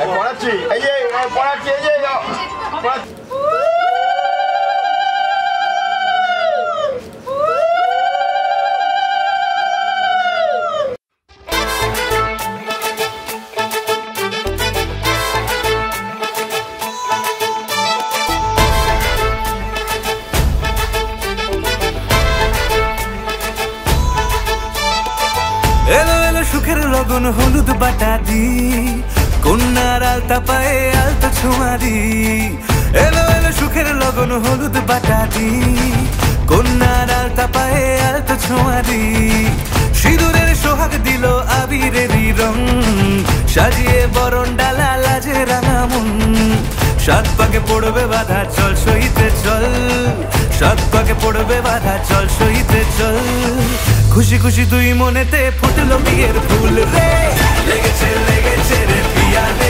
পড়াচ্ছি এই যে পড়াচ্ছি এই যে এলো এলো সুখের লগন হলুদ বাটা দি কন্যার আলতা পায়ে আলতা ছোঁয়া দি এলো এলো সুখের লগন হলুদ বাটা দি কন্যার আলতা পায়ে আলতা ছোঁয়া দি সিঁদুরের সোহাগ দিল আবিরেরই রং সাজিয়ে বরণ ডালা লাজে রাঙা মন সাত পাকে পড়বে বাধা চল সইতে চল সাত পাকে পড়বে বাধা চল সইতে চল খুশি খুশি দুই মনেতে ফুটলো বিয়ের ফুল রে লেগেছে লেগেছে রে পিয়া রে